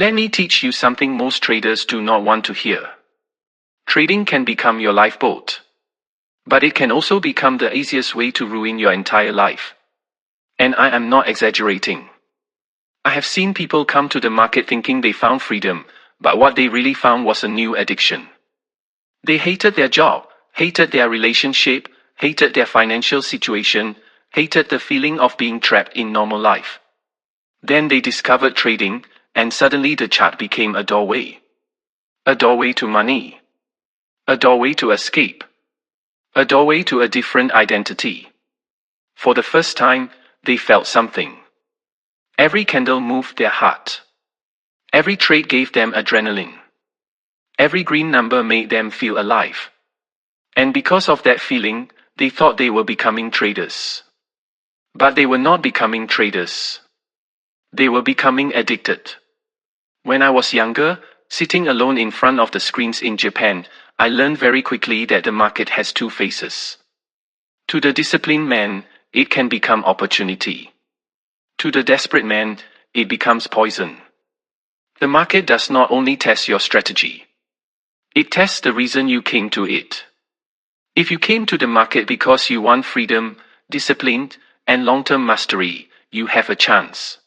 Let me teach you something most traders do not want to hear. Trading can become your lifeboat. But it can also become the easiest way to ruin your entire life. And I am not exaggerating. I have seen people come to the market thinking they found freedom, but what they really found was a new addiction. They hated their job, hated their relationship, hated their financial situation, hated the feeling of being trapped in normal life. Then they discovered trading, and suddenly the chart became a doorway. A doorway to money. A doorway to escape. A doorway to a different identity. For the first time, they felt something. Every candle moved their heart. Every trade gave them adrenaline. Every green number made them feel alive. And because of that feeling, they thought they were becoming traders. But they were not becoming traders. They were becoming addicted. When I was younger, sitting alone in front of the screens in Japan, I learned very quickly that the market has two faces. To the disciplined man, it can become opportunity. To the desperate man, it becomes poison. The market does not only test your strategy. It tests the reason you came to it. If you came to the market because you want freedom, discipline, and long-term mastery, you have a chance.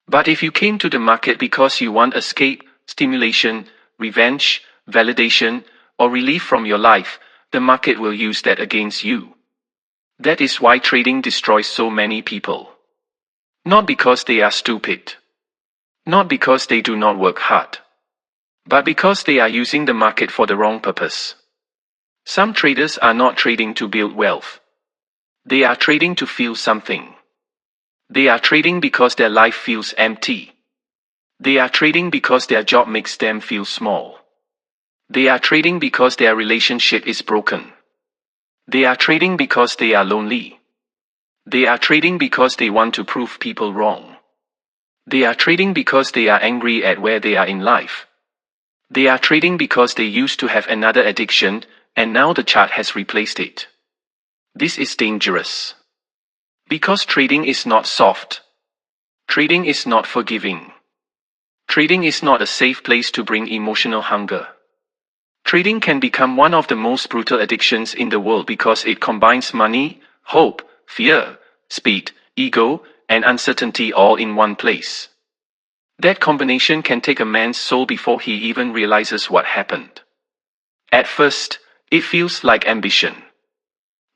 But if you came to the market because you want escape, stimulation, revenge, validation, or relief from your life, the market will use that against you. That is why trading destroys so many people. Not because they are stupid. Not because they do not work hard. But because they are using the market for the wrong purpose. Some traders are not trading to build wealth. They are trading to feel something. They are trading because their life feels empty. They are trading because their job makes them feel small. They are trading because their relationship is broken. They are trading because they are lonely. They are trading because they want to prove people wrong. They are trading because they are angry at where they are in life. They are trading because they used to have another addiction, and now the chart has replaced it. This is dangerous. Because trading is not soft. Trading is not forgiving. Trading is not a safe place to bring emotional hunger. Trading can become one of the most brutal addictions in the world because it combines money, hope, fear, speed, ego, and uncertainty all in one place. That combination can take a man's soul before he even realizes what happened. At first, it feels like ambition.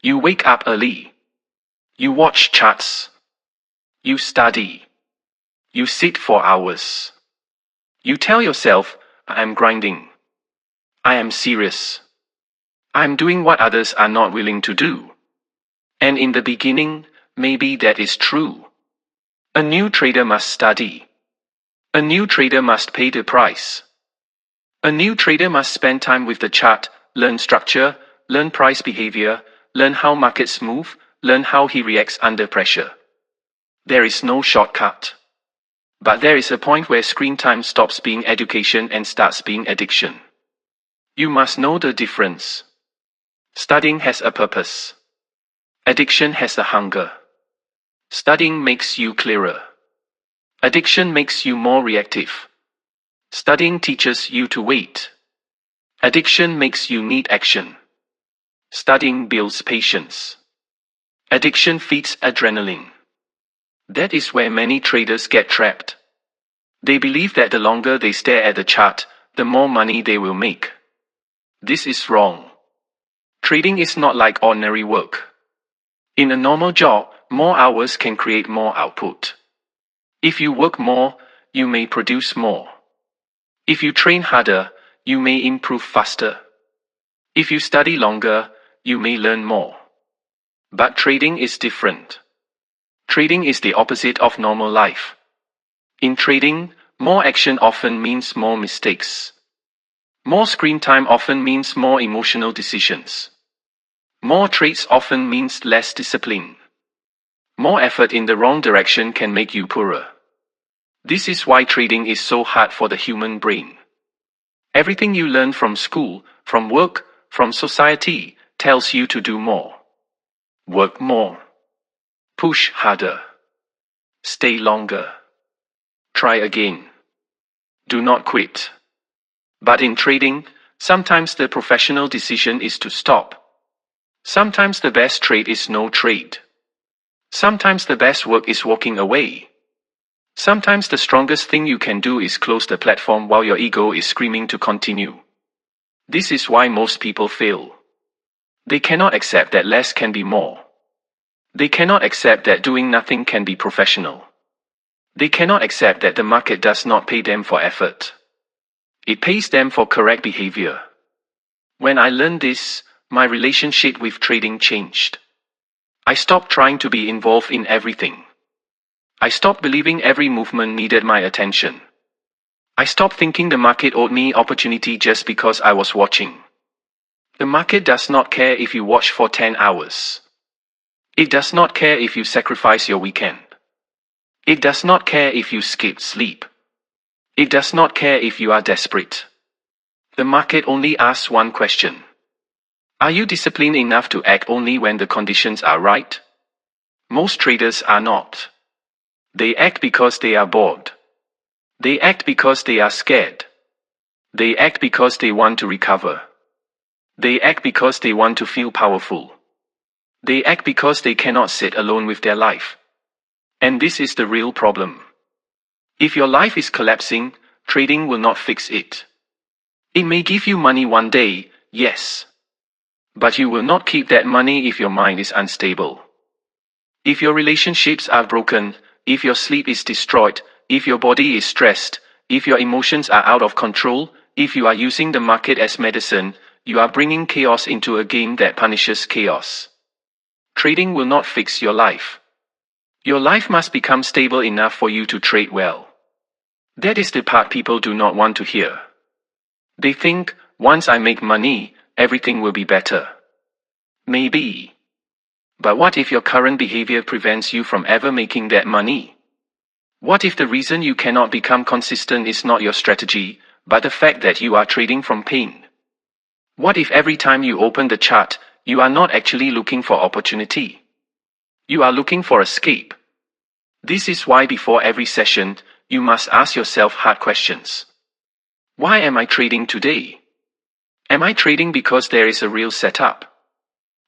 You wake up early. You watch charts. You study. You sit for hours. You tell yourself, I am grinding. I am serious. I am doing what others are not willing to do. And in the beginning, maybe that is true. A new trader must study. A new trader must pay the price. A new trader must spend time with the chart, learn structure, learn price behavior, learn how markets move, learn how he reacts under pressure. There is no shortcut. But there is a point where screen time stops being education and starts being addiction. You must know the difference. Studying has a purpose. Addiction has a hunger. Studying makes you clearer. Addiction makes you more reactive. Studying teaches you to wait. Addiction makes you need action. Studying builds patience. Addiction feeds adrenaline. That is where many traders get trapped. They believe that the longer they stare at the chart, the more money they will make. This is wrong. Trading is not like ordinary work. In a normal job, more hours can create more output. If you work more, you may produce more. If you train harder, you may improve faster. If you study longer, you may learn more. But trading is different. Trading is the opposite of normal life. In trading, more action often means more mistakes. More screen time often means more emotional decisions. More trades often means less discipline. More effort in the wrong direction can make you poorer. This is why trading is so hard for the human brain. Everything you learn from school, from work, from society, tells you to do more. Work more. Push harder. Stay longer. Try again. Do not quit. But in trading, sometimes the professional decision is to stop. Sometimes the best trade is no trade. Sometimes the best work is walking away. Sometimes the strongest thing you can do is close the platform while your ego is screaming to continue. This is why most people fail. They cannot accept that less can be more. They cannot accept that doing nothing can be professional. They cannot accept that the market does not pay them for effort. It pays them for correct behavior. When I learned this, my relationship with trading changed. I stopped trying to be involved in everything. I stopped believing every movement needed my attention. I stopped thinking the market owed me opportunity just because I was watching. The market does not care if you watch for 10 hours. It does not care if you sacrifice your weekend. It does not care if you skip sleep. It does not care if you are desperate. The market only asks one question. Are you disciplined enough to act only when the conditions are right? Most traders are not. They act because they are bored. They act because they are scared. They act because they want to recover. They act because they want to feel powerful. They act because they cannot sit alone with their life. And this is the real problem. If your life is collapsing, trading will not fix it. It may give you money one day, yes. But you will not keep that money if your mind is unstable. If your relationships are broken, if your sleep is destroyed, if your body is stressed, if your emotions are out of control, if you are using the market as medicine, you are bringing chaos into a game that punishes chaos. Trading will not fix your life. Your life must become stable enough for you to trade well. That is the part people do not want to hear. They think, once I make money, everything will be better. Maybe. But what if your current behavior prevents you from ever making that money? What if the reason you cannot become consistent is not your strategy, but the fact that you are trading from pain? What if every time you open the chart, you are not actually looking for opportunity? You are looking for escape. This is why before every session, you must ask yourself hard questions. Why am I trading today? Am I trading because there is a real setup?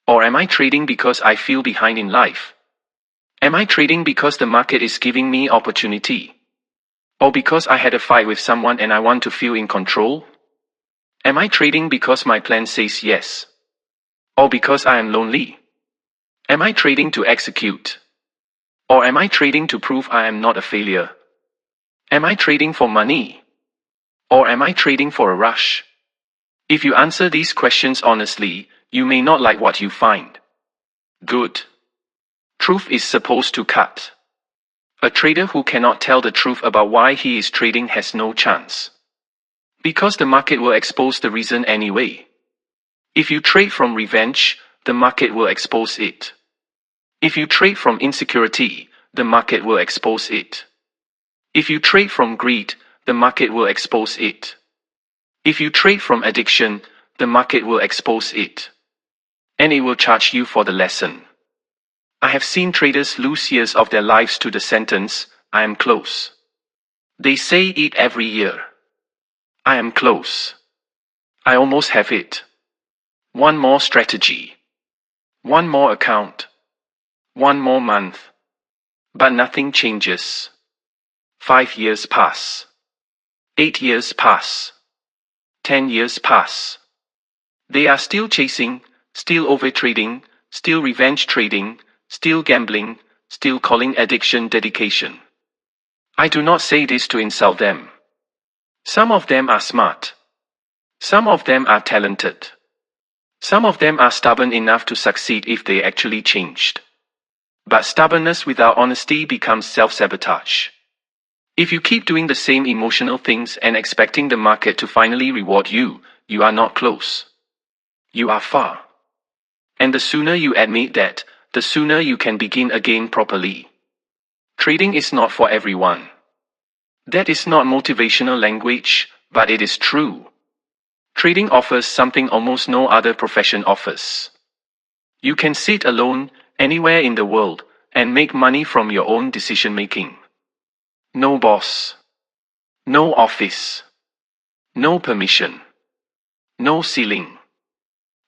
Or am I trading because I feel behind in life? Am I trading because the market is giving me opportunity? Or because I had a fight with someone and I want to feel in control? Am I trading because my plan says yes? Or because I am lonely? Am I trading to execute? Or am I trading to prove I am not a failure? Am I trading for money? Or am I trading for a rush? If you answer these questions honestly, you may not like what you find. Good. Truth is supposed to cut. A trader who cannot tell the truth about why he is trading has no chance. Because the market will expose the reason anyway. If you trade from revenge, the market will expose it. If you trade from insecurity, the market will expose it. If you trade from greed, the market will expose it. If you trade from addiction, the market will expose it. And it will charge you for the lesson. I have seen traders lose years of their lives to the sentence, I am close. They say it every year. I am close. I almost have it. One more strategy. One more account. One more month. But nothing changes. 5 years pass. 8 years pass. 10 years pass. They are still chasing, still overtrading, still revenge trading, still gambling, still calling addiction dedication. I do not say this to insult them. Some of them are smart. Some of them are talented. Some of them are stubborn enough to succeed if they actually changed. But stubbornness without honesty becomes self-sabotage. If you keep doing the same emotional things and expecting the market to finally reward you, you are not close. You are far. And the sooner you admit that, the sooner you can begin again properly. Trading is not for everyone. That is not motivational language, but it is true. Trading offers something almost no other profession offers. You can sit alone, anywhere in the world, and make money from your own decision making. No boss. No office. No permission. No ceiling.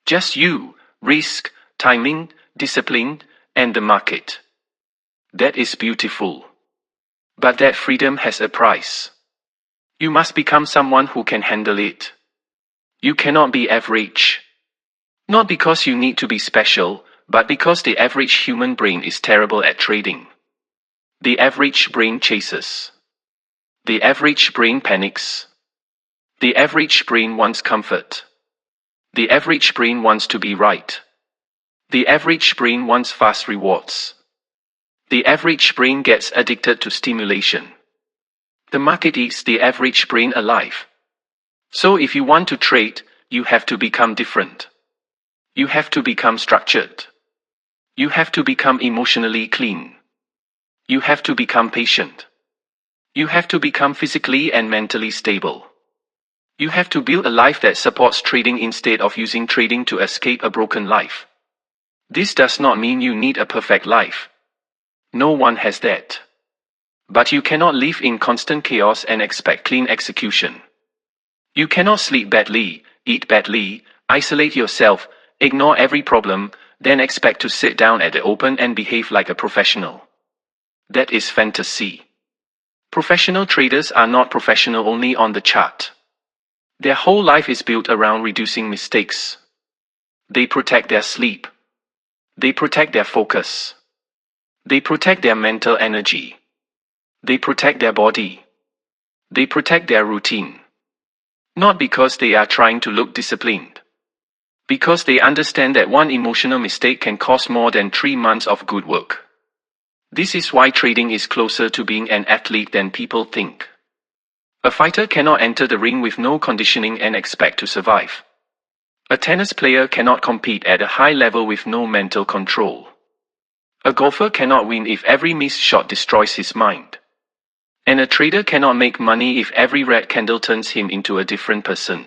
Just you, risk, timing, discipline, and the market. That is beautiful. But that freedom has a price. You must become someone who can handle it. You cannot be average. Not because you need to be special, but because the average human brain is terrible at trading. The average brain chases. The average brain panics. The average brain wants comfort. The average brain wants to be right. The average brain wants fast rewards. The average brain gets addicted to stimulation. The market eats the average brain alive. So if you want to trade, you have to become different. You have to become structured. You have to become emotionally clean. You have to become patient. You have to become physically and mentally stable. You have to build a life that supports trading instead of using trading to escape a broken life. This does not mean you need a perfect life. No one has that. But you cannot live in constant chaos and expect clean execution. You cannot sleep badly, eat badly, isolate yourself, ignore every problem, then expect to sit down at the open and behave like a professional. That is fantasy. Professional traders are not professional only on the chart. Their whole life is built around reducing mistakes. They protect their sleep. They protect their focus. They protect their mental energy. They protect their body. They protect their routine. Not because they are trying to look disciplined. Because they understand that one emotional mistake can cost more than 3 months of good work. This is why trading is closer to being an athlete than people think. A fighter cannot enter the ring with no conditioning and expect to survive. A tennis player cannot compete at a high level with no mental control. A golfer cannot win if every missed shot destroys his mind. And a trader cannot make money if every red candle turns him into a different person.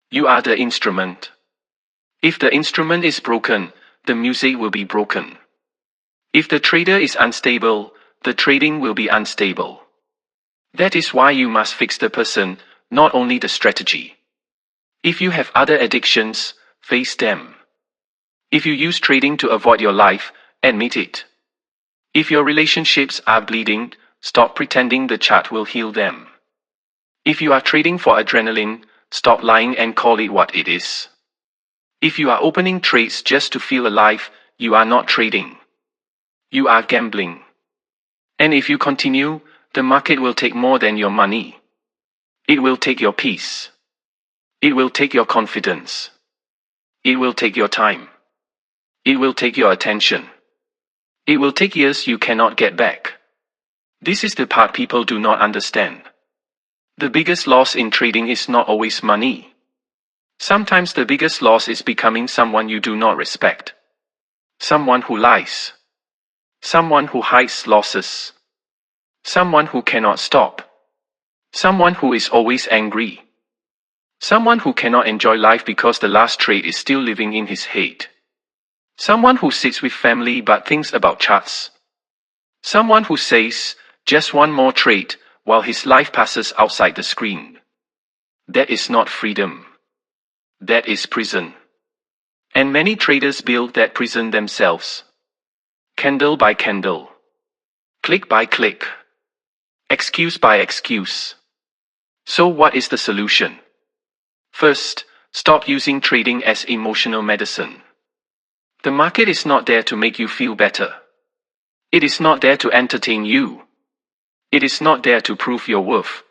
You are the instrument. If the instrument is broken, the music will be broken. If the trader is unstable, the trading will be unstable. That is why you must fix the person, not only the strategy. If you have other addictions, face them. If you use trading to avoid your life, admit it. If your relationships are bleeding, stop pretending the chart will heal them. If you are trading for adrenaline, stop lying and call it what it is. If you are opening trades just to feel alive, you are not trading. You are gambling. And if you continue, the market will take more than your money. It will take your peace. It will take your confidence. It will take your time. It will take your attention. It will take years you cannot get back. This is the part people do not understand. The biggest loss in trading is not always money. Sometimes the biggest loss is becoming someone you do not respect. Someone who lies. Someone who hides losses. Someone who cannot stop. Someone who is always angry. Someone who cannot enjoy life because the last trade is still living in his head. Someone who sits with family but thinks about charts. Someone who says, just one more trade, while his life passes outside the screen. That is not freedom. That is prison. And many traders build that prison themselves. Candle by candle. Click by click. Excuse by excuse. So what is the solution? First, stop using trading as emotional medicine. The market is not there to make you feel better. It is not there to entertain you. It is not there to prove your worth.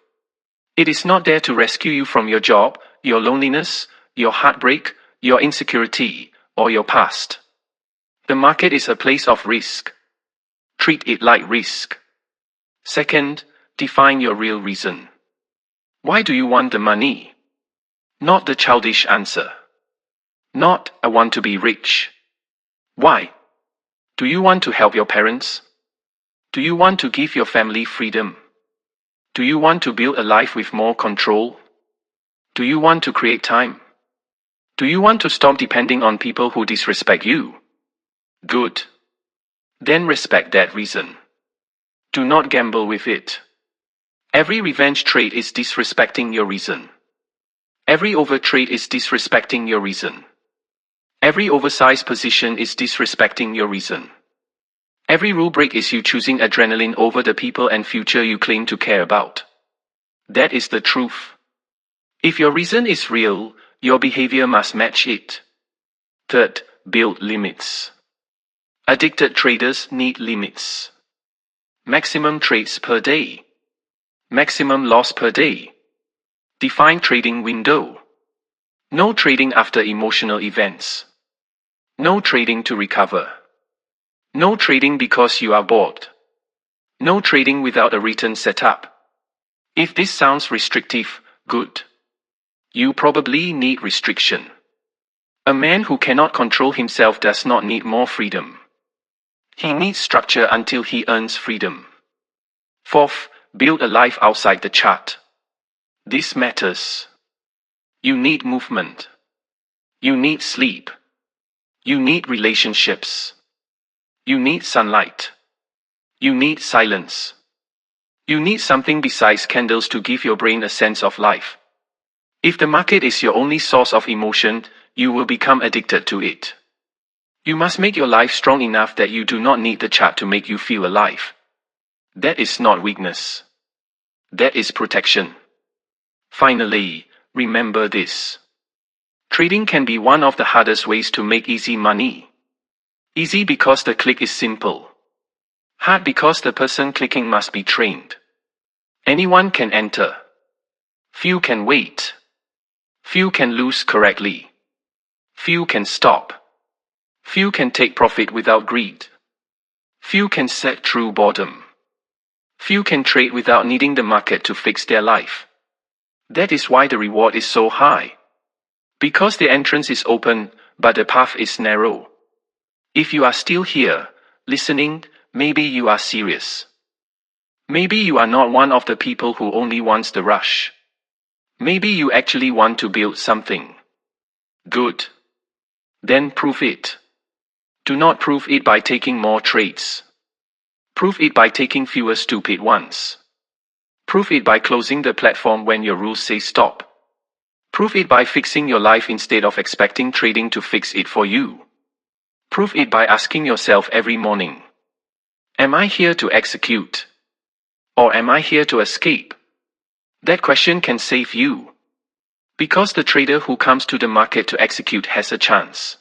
It is not there to rescue you from your job, your loneliness, your heartbreak, your insecurity, or your past. The market is a place of risk. Treat it like risk. Second, define your real reason. Why do you want the money? Not the childish answer. Not, I want to be rich. Why? Do you want to help your parents? Do you want to give your family freedom? Do you want to build a life with more control? Do you want to create time? Do you want to stop depending on people who disrespect you? Good. Then respect that reason. Do not gamble with it. Every revenge trade is disrespecting your reason. Every overtrade is disrespecting your reason. Every oversized position is disrespecting your reason. Every rule break is you choosing adrenaline over the people and future you claim to care about. That is the truth. If your reason is real, your behavior must match it. Third, build limits. Addicted traders need limits. Maximum trades per day. Maximum loss per day. Define trading window. No trading after emotional events. No trading to recover. No trading because you are bored. No trading without a written setup. If this sounds restrictive, good. You probably need restriction. A man who cannot control himself does not need more freedom. He needs structure until he earns freedom. Fourth, build a life outside the chart. This matters. You need movement. You need sleep. You need relationships. You need sunlight. You need silence. You need something besides candles to give your brain a sense of life. If the market is your only source of emotion, you will become addicted to it. You must make your life strong enough that you do not need the chart to make you feel alive. That is not weakness. That is protection. Finally, remember this. Trading can be one of the hardest ways to make easy money. Easy because the click is simple. Hard because the person clicking must be trained. Anyone can enter. Few can wait. Few can lose correctly. Few can stop. Few can take profit without greed. Few can set true boredom. Few can trade without needing the market to fix their life. That is why the reward is so high. Because the entrance is open, but the path is narrow. If you are still here, listening, maybe you are serious. Maybe you are not one of the people who only wants the rush. Maybe you actually want to build something. Good. Then prove it. Do not prove it by taking more trades. Prove it by taking fewer stupid ones. Prove it by closing the platform when your rules say stop. Prove it by fixing your life instead of expecting trading to fix it for you. Prove it by asking yourself every morning, am I here to execute? Or am I here to escape? That question can save you. Because the trader who comes to the market to execute has a chance.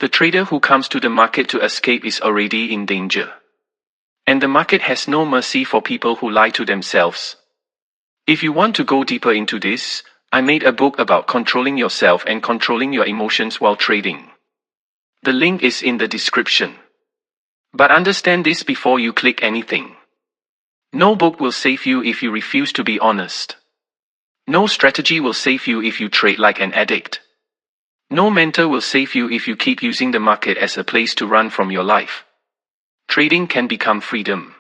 The trader who comes to the market to escape is already in danger. And the market has no mercy for people who lie to themselves. If you want to go deeper into this, I made a book about controlling yourself and controlling your emotions while trading. The link is in the description. But understand this before you click anything. No book will save you if you refuse to be honest. No strategy will save you if you trade like an addict. No mentor will save you if you keep using the market as a place to run from your life. Trading can become freedom.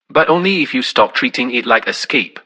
But only if you stop treating it like escape.